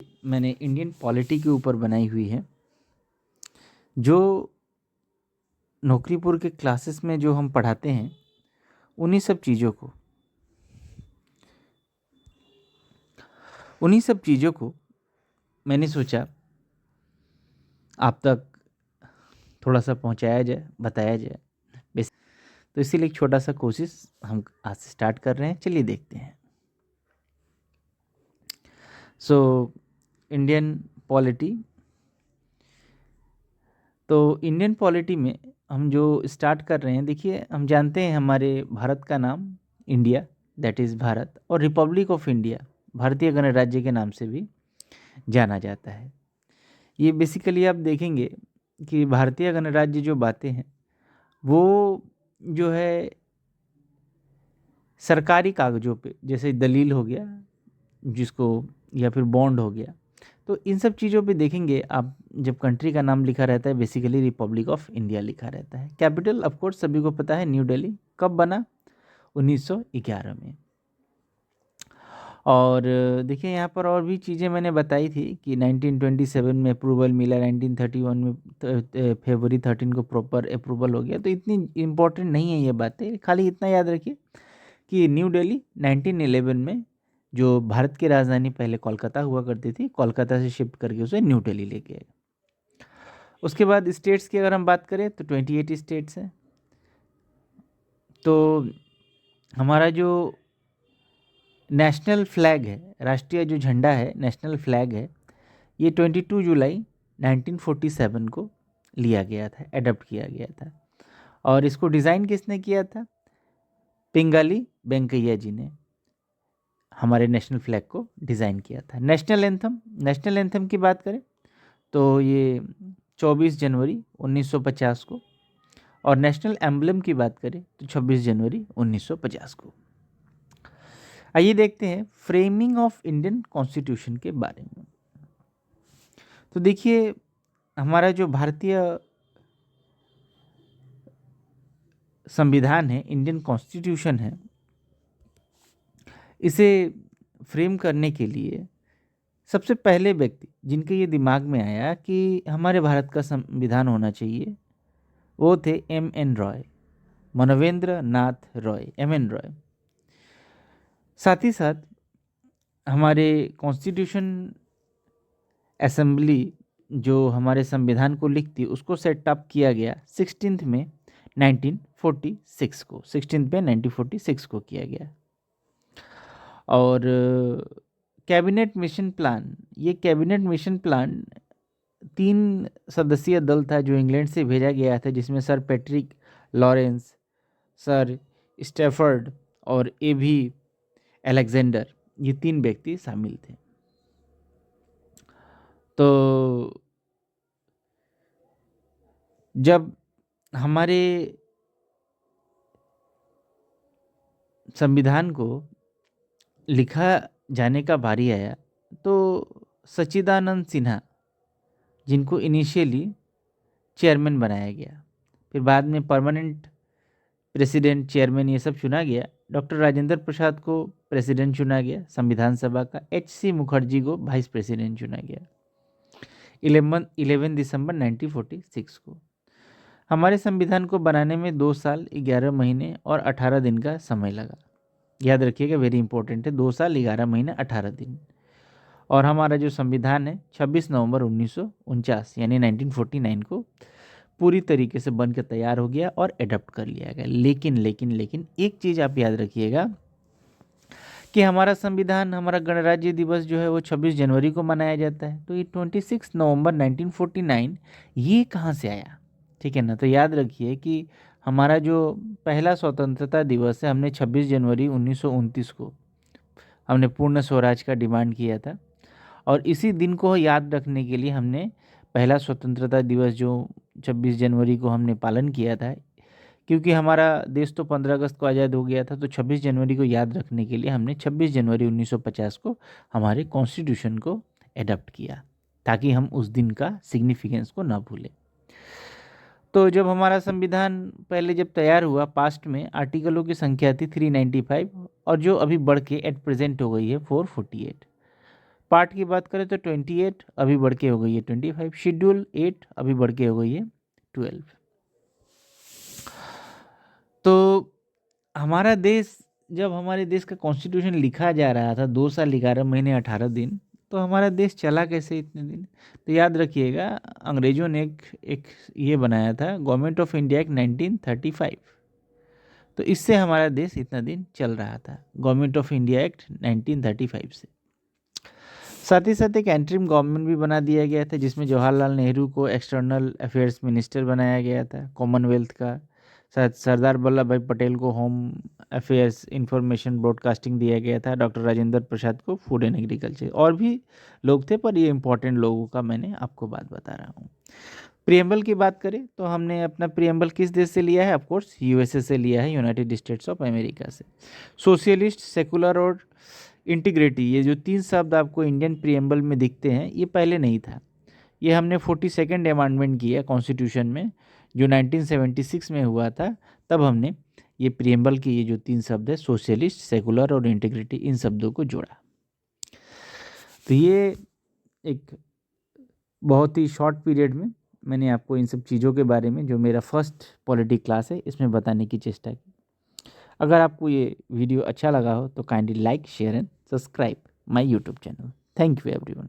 मैंने Indian polity के ऊपर बनाई हुई है, जो नौकरीपुर के क्लासेस में जो हम पढ़ाते हैं उन्हीं सब चीज़ों को मैंने सोचा आप तक थोड़ा सा पहुंचाया जाए, बताया जाए। तो इसीलिए एक छोटा सा कोशिश हम आज से स्टार्ट कर रहे हैं। चलिए देखते हैं। Indian polity. तो इंडियन पॉलिटी में हम जो स्टार्ट कर रहे हैं, देखिए हम जानते हैं हमारे भारत का नाम इंडिया, दैट इज़ भारत, और रिपब्लिक ऑफ इंडिया भारतीय गणराज्य के नाम से भी जाना जाता है। ये बेसिकली आप देखेंगे कि भारतीय गणराज्य जो बातें हैं वो जो है सरकारी कागज़ों पे, जैसे दलील हो गया जिसको, या फिर बॉन्ड हो गया, तो इन सब चीज़ों पे देखेंगे आप, जब कंट्री का नाम लिखा रहता है बेसिकली रिपब्लिक ऑफ इंडिया लिखा रहता है। कैपिटल ऑफ कोर्स सभी को पता है, न्यू दिल्ली। कब बना? 1911 में। और देखिए यहाँ पर और भी चीज़ें मैंने बताई थी कि 1927 में अप्रूवल मिला, 1931 में फरवरी 13 को प्रॉपर अप्रूवल हो गया। तो इतनी इम्पोर्टेंट नहीं है ये बातें, खाली इतना याद रखिए कि न्यू दिल्ली 1911 में, जो भारत की राजधानी पहले कोलकाता हुआ करती थी, कोलकाता से शिफ्ट करके उसे न्यू दिल्ली ले गए। उसके बाद स्टेट्स की अगर हम बात करें तो 28 स्टेट्स हैं। तो हमारा जो नेशनल फ्लैग है, राष्ट्रीय जो झंडा है, नेशनल फ्लैग है, ये 22 जुलाई 1947 को लिया गया था, एडॉप्ट किया गया था। और इसको डिज़ाइन किसने किया था? पिंगाली वेंकैया जी ने हमारे नेशनल फ्लैग को डिज़ाइन किया था। नेशनल एंथम की बात करें तो ये 24 जनवरी 1950 को, और नेशनल एम्बलम की बात करें तो 26 जनवरी 1950 को। आइए देखते हैं फ्रेमिंग ऑफ इंडियन कॉन्स्टिट्यूशन के बारे में। तो देखिए हमारा जो भारतीय संविधान है, इंडियन कॉन्स्टिट्यूशन है, इसे फ्रेम करने के लिए सबसे पहले व्यक्ति जिनके ये दिमाग में आया कि हमारे भारत का संविधान होना चाहिए, वो थे M.N. रॉय, मनवेंद्र नाथ रॉय, M.N. रॉय। साथ ही साथ हमारे कॉन्स्टिट्यूशन असेंबली जो हमारे संविधान को लिखती है, उसको सेटअप किया गया 16 में 1946 को, 16 में 1946 को किया गया। और कैबिनेट मिशन प्लान, ये कैबिनेट मिशन प्लान 3 सदस्यीय दल था जो इंग्लैंड से भेजा गया था, जिसमें sir Patrick Lawrence, sir Stafford और A.V. अलेक्जेंडर, ये 3 व्यक्ति शामिल थे। तो जब हमारे संविधान को लिखा जाने का बारी आया तो सच्चिदानंद सिन्हा, जिनको इनिशियली चेयरमैन बनाया गया, फिर बाद में परमानेंट प्रेसिडेंट, चेयरमैन, ये सब चुना गया। डॉक्टर राजेंद्र प्रसाद को प्रेसिडेंट चुना गया संविधान सभा का, H.C. मुखर्जी को वाइस प्रेसिडेंट चुना गया 11 दिसंबर 1946 को। हमारे संविधान को बनाने में 2 साल 11 महीने और 18 दिन का समय लगा। याद रखिएगा, वेरी इंपॉर्टेंट है, 2 साल 11 महीने 18 दिन। और हमारा जो संविधान है 26 नवंबर 1949 यानी 1949 को पूरी तरीके से बन के तैयार हो गया और एडॉप्ट कर लिया गया। लेकिन एक चीज़ आप याद रखिएगा कि हमारा संविधान, हमारा गणराज्य दिवस जो है वो 26 जनवरी को मनाया जाता है। तो ये 26 नवंबर 1949 ये कहाँ से आया? ठीक है ना। तो याद रखिए कि हमारा जो पहला स्वतंत्रता दिवस है, हमने 26 जनवरी 1929 को हमने पूर्ण स्वराज का डिमांड किया था। और इसी दिन को याद रखने के लिए हमने पहला स्वतंत्रता दिवस जो 26 जनवरी को हमने पालन किया था, क्योंकि हमारा देश तो 15 अगस्त को आज़ाद हो गया था। तो 26 जनवरी को याद रखने के लिए हमने 26 जनवरी 1950 को हमारे कॉन्स्टिट्यूशन को एडॉप्ट किया, ताकि हम उस दिन का सिग्निफिकेंस को ना भूलें। तो जब हमारा संविधान पहले जब तैयार हुआ, पास्ट में आर्टिकलों की संख्या थी 395, और जो अभी बढ़ के एट प्रेजेंट हो गई है 448। पार्ट की बात करें तो 28 अभी बढ़ के हो गई है 25, शेड्यूल 8 अभी बढ़ के हो गई है 12। तो हमारा देश, जब हमारे देश का कॉन्स्टिट्यूशन लिखा जा रहा था 2 साल 11 महीने 18 दिन, तो हमारा देश चला कैसे इतने दिन? तो याद रखिएगा, अंग्रेजों ने एक ये बनाया था गवर्नमेंट ऑफ इंडिया एक्ट 1935, तो इससे हमारा देश इतना दिन चल रहा था, गवर्नमेंट ऑफ इंडिया एक्ट 1935 से। साथ ही साथ एक एंटरिम गवर्नमेंट भी बना दिया गया था, जिसमें जवाहरलाल नेहरू को एक्सटर्नल अफेयर्स मिनिस्टर बनाया गया था कॉमनवेल्थ का। सरदार वल्लभ भाई पटेल को होम अफेयर्स इंफॉर्मेशन ब्रॉडकास्टिंग दिया गया था, डॉक्टर राजेंद्र प्रसाद को फूड एंड एग्रीकल्चर, और भी लोग थे, पर ये इंपॉर्टेंट लोगों का मैंने आपको बात बता रहा हूँ। प्रियम्बल की बात करें तो हमने अपना प्रियम्बल किस देश से लिया है? ऑफकोर्स यूएसए से लिया है, यूनाइटेड स्टेट्स ऑफ अमेरिका से। सोशलिस्ट, सेकुलर और इंटीग्रिटी, ये जो 3 शब्द आपको इंडियन प्रियम्बल में दिखते हैं, ये पहले नहीं था। ये हमने 42nd अमेंडमेंट किया कॉन्स्टिट्यूशन में, जो 1976 में हुआ था, तब हमने ये प्रियम्बल के ये जो 3 शब्द है, सोशलिस्ट, सेकुलर और इंटीग्रिटी, इन शब्दों को जोड़ा। तो ये एक बहुत ही शॉर्ट पीरियड में मैंने आपको इन सब चीज़ों के बारे में, जो मेरा फर्स्ट पॉलिटी क्लास है, इसमें बताने की चेष्टा की। अगर आपको ये वीडियो अच्छा लगा हो तो kindly like, share and subscribe my YouTube channel. Thank you everyone.